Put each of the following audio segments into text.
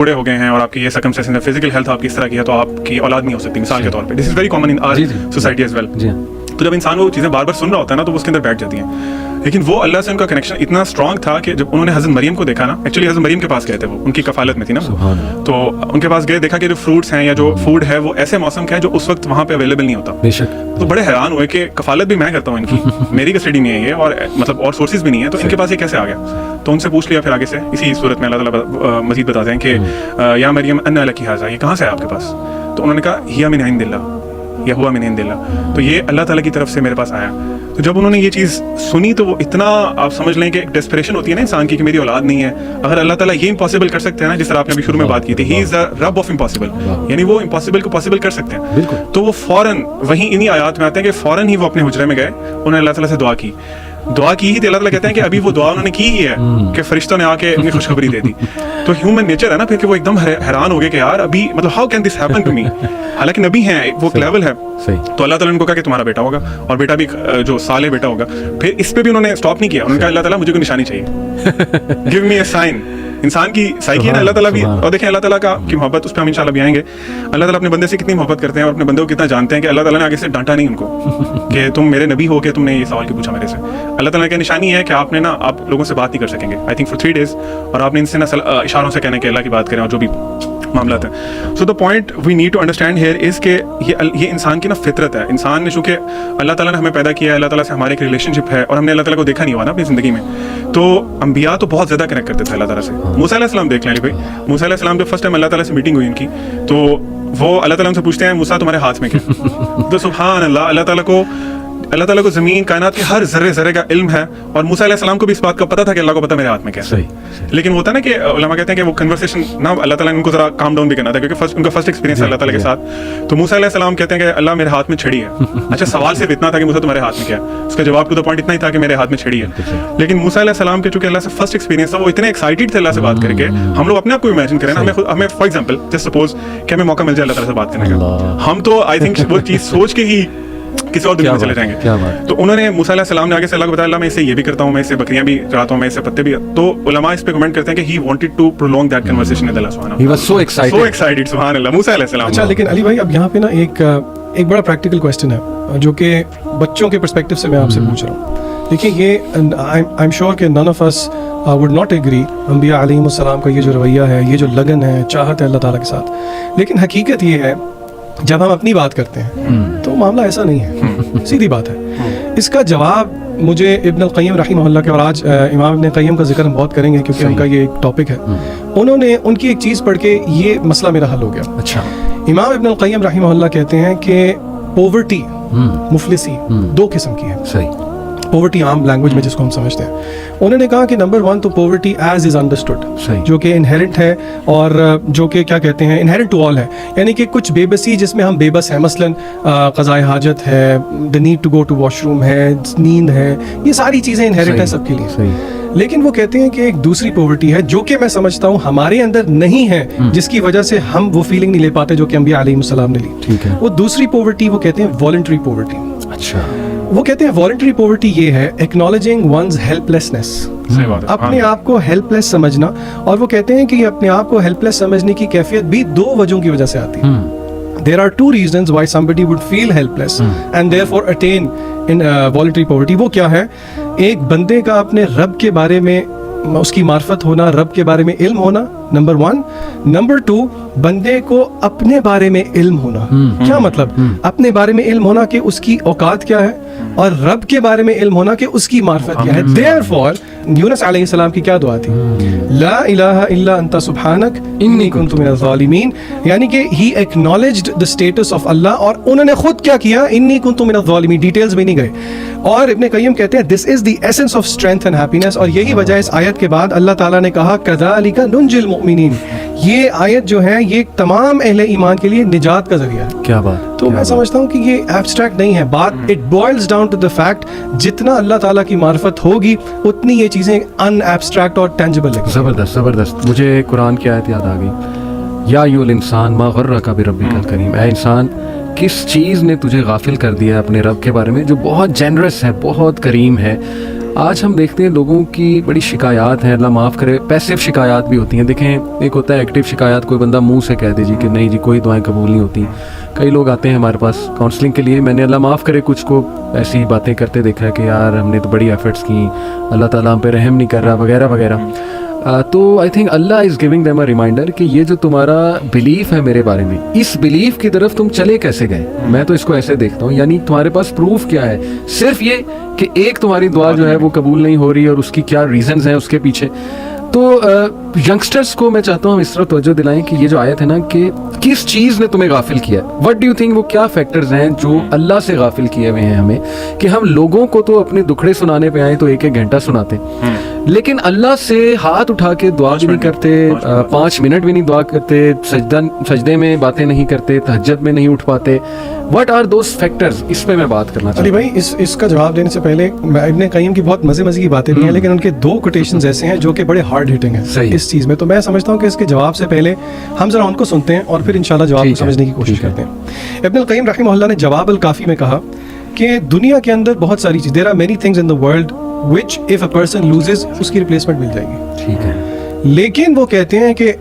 बूढ़े हो गए हैं और आपकी ये सर्कमस्टेंसेस है, फिजिकल हेल्थ आपकी इस तरह की है, तो आपकी औलाद नहीं हो सकती, मिसाल के तौर पे. This is very common in our society as well. तो जब इंसान वो चीज़ें बार बार सुन रहा होता है ना, तो वो उसके अंदर बैठ जाती हैं. लेकिन वो अल्लाह से उनका कनेक्शन इतना स्ट्रांग था कि जब उन्होंने हज़रत मरियम को देखा ना, एक्चुअली हज़रत मरियम के पास गए थे, वो उनकी कफालत में थी ना, तो उनके पास गए, देखा कि जो फ्रूट्स हैं या जो फूड है वो ऐसे मौसम का है जो उस वक्त वहाँ पे अवेलेबल नहीं होता. बेशक. तो बड़े हैरान हुए कि कफालत भी मैं करता हूँ इनकी, मेरी कस्टडी में है ये, और मतलब और सोर्सेज भी नहीं है, तो इनके पास ये कैसे आ गया. तो उनसे पूछ लिया फिर आगे से, इसी सूरत में अल्लाह ताला मजीद बताते हैं कि या मरियम अन्ना लकी हाज़ा, ये कहाँ से है आपके पास. तो उन्होंने कहा हिया मिन इंदिल्लाह या हुआ मिन इंदिल्लाह, तो ये अल्लाह ताला की तरफ से मेरे पास आया. तो जब उन्होंने ये चीज़ सुनी तो वो इतना, आप समझ लें कि डेस्परेशन होती है ना इंसान की कि मेरी औलाद नहीं है. अगर अल्लाह ताला ये इम्पॉसिबल कर सकते हैं ना, जिस तरह आपने अभी शुरू में बात की थी, he is the rub off impossible, यानी वो इम्पॉसिबल को पॉसिबल कर सकते हैं. तो वो फौरन वहीं इन्हीं आयात में आते हैं कि फौरन ही वो अपने हुजरे में गए, उन्होंने अल्लाह ताला से दुआ की ही थी. अल्लाह ताला कहते हैं कि अभी वो दुआ उन्होंने की ही है कि फरिश्तों ने आके उन्हें खुशखबरी दे दी. तो ह्यूमन नेचर है ना फिर कि वो एकदम हैरान हो गए कि यार अभी मतलब how can this happen to me. हालांकि नबी हैं, वो एक लेवल है. तो अल्लाह ताला ने उनको कहा कि तुम्हारा बेटा होगा, और बेटा भी जो साले बेटा होगा. फिर इस पे भी उन्होंने स्टॉप नहीं किया. उन्होंने कहा अल्लाह ताला मुझे कोई निशानी चाहिए, गिव मी अ साइन. इंसान की साइकी है ना, अल्लाह ताला भी, और देखें अल्लाह ताला की मोहब्बत, उस पर हम इंशाल्लाह भी आएंगे. अल्लाह ताला अपने बंदे से कितनी मोहब्बत करते हैं और अपने बंदे को कितना जानते हैं कि अल्लाह ताला ने आगे से डांटा नहीं उनको कि तुम मेरे नबी हो के तुमने ये सवाल क्यों पूछा मेरे से. अल्लाह ताला की निशानी है कि आपने ना, आप लोगों से बात नहीं कर सकेंगे आई थिंक फॉर 3 days, और आपने इनसे ना इशारों से कहना कि अल्लाह की बात करें और जो भी मामला है. So the point we need to understand here is के ये इंसान की ना फितरत है. इंसान ने चूंकि अल्लाह ताला ने हमें पैदा किया है, अल्लाह ताला से हमारे एक रिलेशनशिप है, और हमने अल्लाह ताला को देखा नहीं हुआ ना अपनी ज़िंदगी में. तो अंबिया तो बहुत ज़्यादा कनेक्ट करते थे अल्लाह ताला से. मूसा अलैहि सलाम देख लें भाई, मूसा अलैहि सलाम जब फर्स्ट टाइम अल्लाह ताला से मीटिंग हुई उनकी, तो वो अल्लाह ताला से पूछते हैं मूसा तुम्हारे हाथ में क्या. तो सुभान अल्लाह, अल्लाह ताला को ज़मीन कायनात के हर ज़र्रे ज़र्रे का इल्म है, और मूसा अलैहि सलाम को भी इस बात का पता था कि अल्लाह को पता मेरे हाथ में क्या है. लेकिन होता है ना कि उलमा कहते हैं कि वो कन्वर्सेशन ना अल्लाह ताला ने उनको ज़रा काम डाउन भी करना था, क्योंकि उनका फर्स्ट एक्सपीरियंस है अल्लाह ताला के साथ. तो मूसा अलैहि सलाम कहते हैं कि अल्लाह मेरे हाथ में छड़ी है. अच्छा, सवाल सिर्फ इतना था कि मूसा तुम्हारे हाथ में क्या है, उसका जवाब टू द पॉइंट इतना ही था कि मेरे हाथ में छड़ी है. लेकिन मूसा अलैहि सलाम के चूंकि अल्लाह से फर्स्ट एक्सपीरियंस था, वो इतने एक्साइटेड थे अल्लाह से बात करके. हम लोग अपने आप को इमेजिन करें ना, हमें फॉर एग्जाम्पल जस्ट सपोज कि हमें मौका मिल जाए अल्लाह ताला से बात करने का, हम तो आई थिंक वो चीज़ सोच के ही किसी और दुनिया में चले जाएंगे. तो उन्होंने मूसा अलैहि सलाम ने आगे से अल्लाह को बताया, अल्लाह मैं इससे ये भी करता हूँ, मैं इससे बकरियां भी चढ़ाता हूँ, मैं इससे पत्ते भी. तो उलमा इस पे कमेंट करते हैं कि he wanted to prolong that conversation with Allah सुब्हानहू. ही वाज सो एक्साइटेड सुभान अल्लाह, मूसा अलैहि सलाम. अच्छा, लेकिन अली भाई अब यहाँ पे ना एक बड़ा प्रैक्टिकल क्वेश्चन है जो कि बच्चों के पर्सपेक्टिव से मैं आपसे पूछ रहा हूँ. देखिए, ये आई एम श्योर कि none of us would not agree. अंबिया अलैहिमुस्सलाम का ये जो रवैया है, ये जो लगन है, चाहत है अल्लाह ताला के साथ, लेकिन हकीकत ये है जब हम अपनी बात करते हैं तो मामला ऐसा नहीं है. सीधी बात है. इसका जवाब मुझे इब्न अल-क़य्यिम रहमहुल्लाह के, और आज इमाम इब्न क़य्यिम का जिक्र हम बहुत करेंगे क्योंकि उनका ये एक टॉपिक है, उन्होंने उनकी एक चीज़ पढ़ के ये मसला मेरा हल हो गया. अच्छा, इमाम इब्न अल-क़य्यिम रहमहुल्लाह कहते हैं कि पोवर्टी, मुफलिसी 2 किस्म की है. सही. पोवर्टी आम लैंग्वेज में जिसको हम समझते हैं, उन्होंने कहा कि नंबर 1 तो पोवर्टी एज इज अंडरस्टूड, जो कि इनहेरेंट है, और जो कि क्या कहते हैं इनहेरेंट टू ऑल है, यानी कि कुछ बेबसी जिसमें हम बेबस हैं, मसलन क़ज़ाए हाजत है, the need to go to washroom है, नींद है, ये सारी चीज़ें इनहेरेंट है सबके लिए. लेकिन वो कहते हैं कि एक दूसरी पोवर्टी है जो कि मैं समझता हूँ हमारे अंदर नहीं है, जिसकी वजह से हम वो फीलिंग नहीं ले पाते जो कि अंबिया अलैहिस्सलाम ने ली. ठीक है. वो दूसरी पोवर्टी वो कहते हैं वॉलंटरी पोवर्टी. अच्छा, वो कहते हैं वॉलंटरी पोवर्टी ये है एक्नॉलेजिंग वंस हेल्पलेसनेस, अपने आप को हेल्पलेस समझना. और वो कहते हैं कि अपने आप को हेल्पलेस समझने की कैफियत भी 2 वजहों की वजह से आती है. There are 2 reasons why somebody would feel helpless and therefore attain in voluntary poverty. वो क्या है? एक बंदे का अपने रब के बारे में उसकी मार्फत होना, रब के बारे में इल्म होना, नंबर 1. नंबर 2, बंदे को अपने बारे में इल्म होना. क्या मतलब? अपने बारे में इल्म होना कि उसकी औकात क्या है, और रब के बारे में इल्म होना कि उसकी मार्फत क्या है. Therefore, यूनुस अलैहिस्सलाम की क्या दुआ थी? ला इलाहा इल्ला अंता सुब्हानक इन्नी कुन्तु मिनज़ ज़ालिमीन. यानी कि ही एक्नॉलेज्ड द स्टेटस ऑफ अल्लाह, और उन्होंने खुद क्या किया? इन्नी कुन्तु मिनज़ ज़ालिमीन. डिटेल्स में नहीं गए. और इब्न क़य्यिम कहते हैं this is the essence of strength and happiness. और यही वजह इस आयत के बाद अल्लाह ताला ने कहा कज़ालिका नुंजिल मुमिनीन. ये आयत जो है ये तमाम अहले ईमान के लिए निजात का जरिया है. क्या बात. तो मैं समझता हूँ कि ये एब्स्ट्रैक्ट नहीं है बात. It boils down to the fact जितना अल्लाह ताला की मार्फत होगी उतनी ये चीज़ें अन एब्स्ट्रैक्ट और टेंजिबल लगेंगी. ज़बरदस्त. मुझे कुरान की आयत याद आ गई, या अय्युहल इंसान मा गर्रका बिरब्बिकल करीम. ऐ इंसान, किस चीज़ ने तुझे गाफिल कर दिया अपने रब के बारे में जो बहुत जेनरस है, बहुत करीम है. آج ہم دیکھتے ہیں لوگوں کی بڑی شکایات ہیں, اللہ معاف کرے, پیسیو شکایات بھی ہوتی ہیں. دیکھیں ایک ہوتا ہے ایکٹیو شکایات, کوئی بندہ منہ سے کہہ دے جی کہ نہیں جی کوئی دعائیں قبول نہیں ہوتی. کئی لوگ آتے ہیں ہمارے پاس کاؤنسلنگ کے لیے, میں نے اللہ معاف کرے کچھ کو ایسی باتیں کرتے دیکھا ہے کہ یار ہم نے تو بڑی ایفرٹس کی, اللہ تعالیٰ ہم پہ رحم نہیں کر رہا وغیرہ وغیرہ. تو آئی تھنک اللہ is giving them a reminder کہ یہ جو تمہارا بلیف ہے میرے بارے میں, اس بلیف کی طرف تم چلے کیسے گئے. میں تو اس کو ایسے دیکھتا ہوں, یعنی تمہارے پاس پروف کیا ہے, صرف یہ کہ ایک تمہاری دعا جو ہے وہ قبول نہیں ہو رہی اور اس کی کیا ریزنز ہیں اس کے پیچھے. تو ینگسٹرس کو میں چاہتا ہوں اس طرح توجہ دلائیں کہ یہ جو آیت ہے نا کہ کس چیز نے تمہیں غافل کیا ہے. وٹ ڈو یو تھنک وہ کیا فیکٹرز ہیں جو اللہ سے غافل کیے ہوئے ہیں ہمیں, کہ ہم لوگوں کو تو اپنے دکھڑے سنانے پہ آئیں تو ایک ایک گھنٹہ سناتے, لیکن اللہ سے ہاتھ اٹھا کے دعا بھی نہیں کرتے, 5 منٹ بھی نہیں دعا کرتے, سجدے میں باتیں نہیں کرتے, تہجد میں نہیں اٹھ پاتے. وٹ آر دوز فیکٹرز, اس پہ میں بات کرنا چاہتا علی ہوں. بھائی اس کا جواب دینے سے پہلے ابن قیم کی بہت مزے کی باتیں بھی ہیں, لیکن ان کے 2 کوٹیشنز ایسے ہیں جو کہ بڑے ہارڈ ہٹنگ ہیں اس چیز میں. تو میں سمجھتا ہوں کہ اس کے جواب سے پہلے ہم ذرا ان کو سنتے ہیں اور پھر انشاءاللہ جواب کو سمجھنے کی کوشش کرتے ہیں. ابن القیم رحمہ اللہ نے جواب الکافی میں کہا کہ دنیا کے اندر بہت ساری چیز, there are many things in the world which if a person loses اس کی ریپلیسمنٹ مل جائے گی. ٹھیک ہے, لیکن وہ کہتے ہیں کہ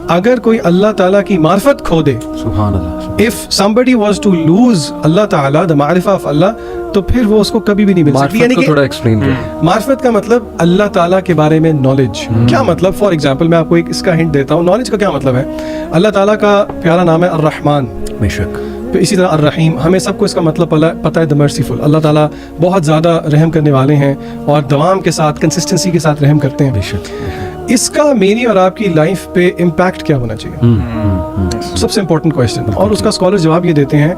اگر کوئی اللہ تعالیٰ کی معرفت کھو دے, سبحان اللہ, if somebody was to lose اللہ تعالیٰ the معرفہ of اللہ, تو پھر وہ اس کو کبھی بھی نہیں مل سکتی. یعنی کہ تھوڑا ایکسپلین کریں. معرفت کا مطلب اللہ تعالیٰ کے بارے میں نالج. کیا مطلب, فار ایگزامپل میں آپ کو ایک اس کا ہنٹ دیتا ہوں. نالج کا کیا مطلب ہے, اللہ تعالیٰ کا پیارا نام ہے الرحمن, بے شک, اسی طرح الرحیم. ہمیں سب کو اس کا مطلب پتہ ہے the merciful. اللہ تعالیٰ بہت زیادہ رحم کرنے والے ہیں اور دوام کے ساتھ کنسسٹنسی کے ساتھ رحم کرتے ہیں. بے شک. اس کا میری اور آپ کی لائف پہ امپیکٹ کیا ہونا چاہیے, سب سے امپورٹنٹ کویشچن. اور اس کا اسکالر جواب یہ دیتے ہیں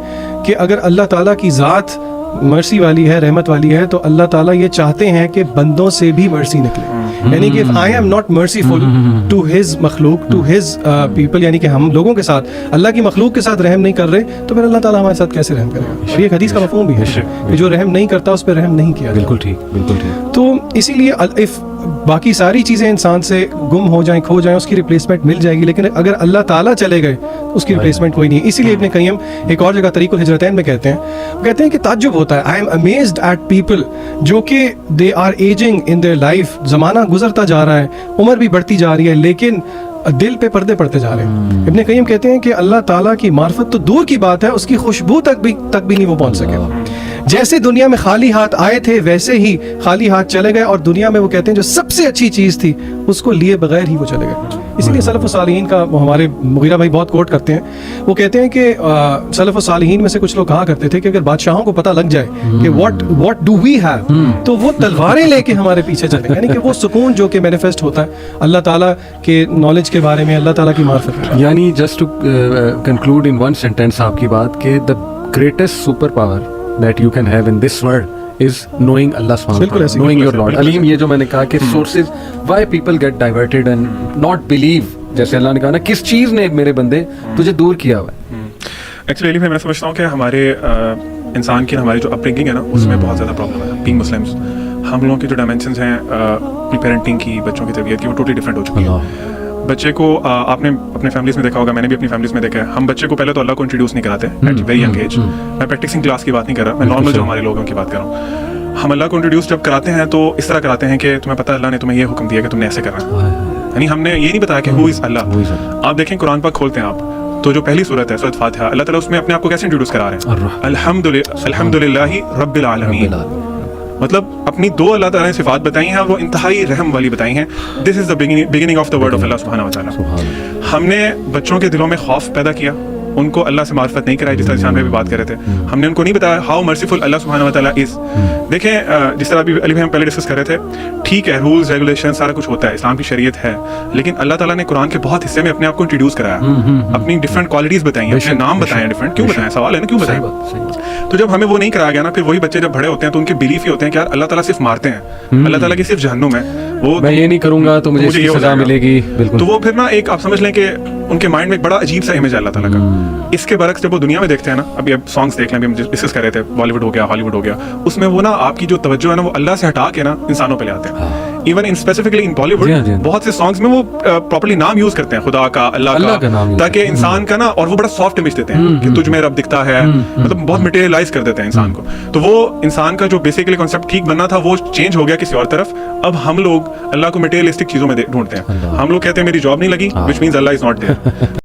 کہ اگر اللہ تعالیٰ کی ذات مرسی والی ہے, رحمت والی ہے, تو اللہ تعالیٰ یہ چاہتے ہیں کہ بندوں سے بھی مرسی نکلے. یعنی کہ if I am not merciful to his مخلوق, to his people, یعنی کہ ہم لوگوں کے ساتھ اللہ کی مخلوق کے ساتھ رحم نہیں کر رہے, تو پھر اللہ تعالیٰ ہمارے ساتھ کیسے رحم کرے گا. اور یہ ایک حدیث کا مفہوم بھی ہے کہ جو رحم نہیں کرتا اس پہ رحم نہیں کیا. بالکل ٹھیک, بالکل ٹھیک. تو اسی لیے if باقی ساری چیزیں انسان سے گم ہو جائیں, کھو جائیں, اس کی ریپلیسمنٹ مل جائے گی, لیکن اگر اللہ تعالیٰ چلے گئے اس کی ریپلیسمنٹ کوئی نہیں. اسی لیے ابن قیم ایک اور جگہ طریق الہجرتین میں کہتے ہیں کہ تعجب ہوتا ہے, I am amazed at people جو کہ they are ageing in their life, زمانہ گزرتا جا رہا ہے, عمر بھی بڑھتی جا رہی ہے, لیکن دل پہ پردے پڑتے جا رہے ہیں. ابن قیم کہتے ہیں کہ اللہ تعالیٰ کی معرفت تو دور کی بات ہے, اس کی خوشبو تک بھی نہیں وہ پہنچ سکے. جیسے دنیا میں خالی ہاتھ آئے تھے ویسے ہی خالی ہاتھ چلے گئے, اور دنیا میں وہ کہتے ہیں جو سب سے اچھی چیز تھی اس کو لیے بغیر ہی وہ چلے گئے. اسی لیے سلف و صالحین کا ہمارے مغیرہ بھائی بہت کوٹ کرتے ہیں, وہ کہتے ہیں کہ سلف و صالحین میں سے کچھ لوگ کہا کرتے تھے کہ اگر بادشاہوں کو پتہ لگ جائے کہ what do we have, تو وہ تلواریں لے کے ہمارے پیچھے چلیں گے. یعنی کہ وہ سکون جو کہ مینیفیسٹ ہوتا ہے اللہ تعالیٰ کے نالج کے بارے میں, اللہ تعالیٰ کی معرفت. یعنی just to conclude in one sentence آپ کی بات, کہ the greatest super power that you can have in this world is knowing Allah subhanahu wa ta'ala, knowing your Lord. علیم, یہ جو میں نے کہا کہ sources why people get diverted and not believe, جیسے اللہ نے کہا نا کس چیز نے میرے بندے تجھے دور کیا ہوا ہے. ایکچولی میں سمجھتا ہوں کہ ہمارے انسان کی ہماری جو اپبرنگنگ ہے نا اس میں بہت زیادہ پرابلم ہے. بینگ مسلمس, ہم لوگوں کی جو ڈائمینشنز ہیں اپنی پیرنٹنگ کی, بچوں کی تربیت کی, وہ ٹوٹلی ڈفرینٹ ہو چکی ہے. بچے کو آپ نے اپنے فیملیز میں دیکھا ہوگا, میں نے بھی اپنی فیملیز میں دیکھا ہے, ہم بچے کو پہلے تو اللہ کو انٹروڈیوس نہیں کراتے ایٹ ویری ینگ ایج. میں پریکٹسنگ کلاس کی بات نہیں کر رہا, میں نارمل جو ہمارے لوگوں کی بات کر رہا ہوں. ہم اللہ کو انٹروڈیوس جب کراتے ہیں تو اس طرح کراتے ہیں کہ تمہیں پتہ اللہ نے تمہیں یہ حکم دیا کہ تم نے ایسے کرنا ہے. یعنی ہم نے یہ نہیں بتایا کہ ہو از اللہ. آپ دیکھیں قرآن پاک کھولتے ہیں آپ تو جو پہلی صورت ہے سورۃ فاتحہ, اللہ تعالیٰ اس میں اپنے آپ کو کیسے انٹروڈیوس کرا رہے ہیں, الحمدللہ رب العالمین. مطلب اپنی 2 اللہ تعالیٰ نے صفات بتائی ہیں اور وہ انتہائی رحم والی بتائی ہیں. This is the beginning of the word of Allah سبحانہ وتعالیٰ. ہم نے بچوں کے دلوں میں خوف پیدا کیا, ان کو اللہ سے معرفت نہیں کرائی, جس طرح شان میں بھی بات کر رہے تھے. ہم نے ان کو نہیں بتایا ہاؤ مرسیفل اللہ سبحانہ وتعالیٰ از. دیکھیں جس طرح ابھی علی بھائی ہم پہلے ڈسکس کر رہے تھے, ٹھیک ہے رولز ریگولیشن سارا کچھ ہوتا ہے, اسلام کی شریعت ہے, لیکن اللہ تعالیٰ نے قرآن کے بہت حصے میں اپنے آپ کو انٹروڈیوس کرایا, اپنی ڈفرنٹ کوالٹیز بتائی ہیں, اپنے نام بتائے ہیں ڈفرنٹ. کیوں بتائیں, سوال ہے نا کیوں بتائیں. تو جب ہمیں وہ نہیں کرایا گیا نا, پھر وہی بچے جب بڑے ہوتے ہیں تو ان کے بلیف یہ ہوتے ہیں کہ یار اللہ تعالیٰ صرف مارتے ہیں, اللہ تعالیٰ کی صرف جہنم ہے, وہ میں یہ نہیں کروں گا تو مجھے یہ سزا ملے گی. بالکل. تو وہ پھر نا ایک آپ سمجھ لیں کہ ان کے مائنڈ میں ایک بڑا عجیب سا امیج ہے اللہ تعالیٰ کا. اس کے برعکس جب وہ دنیا میں دیکھتے ہیں نا, ابھی اب سانگس دیکھ لیں, ابھی ہم ڈسکس کر رہے تھے بالی ووڈ ہو گیا, ہالی ووڈ ہو گیا, اس میں وہ نا آپ کی جو توجہ ہے نا وہ اللہ سے ہٹا کے نا انسانوں پہ لے آتے ہیں. Even in specifically in Bollywood जी हाँ, जी हाँ। बहुत से सॉन्ग्स में वो प्रॉपर्ली नाम यूज करते हैं, खुदा का, अल्लाह का नाम use ताकि इंसान का ना, और वो बड़ा सॉफ्ट इमेज देते हैं कि तुझ में रब दिखता है, मतलब बहुत मटेरियलाइज कर देते हैं इंसान को। तो वो इंसान का जो बेसिकली कॉन्सेप्ट ठीक बनना था वो चेंज हो गया किसी और तरफ। अब हम लोग अल्लाह को मटेरियलिस्टिक चीजों में ढूंढते हैं। हम लोग कहते हैं मेरी जॉब नहीं लगी, व्हिच मींस अल्लाह इज नॉट देयर।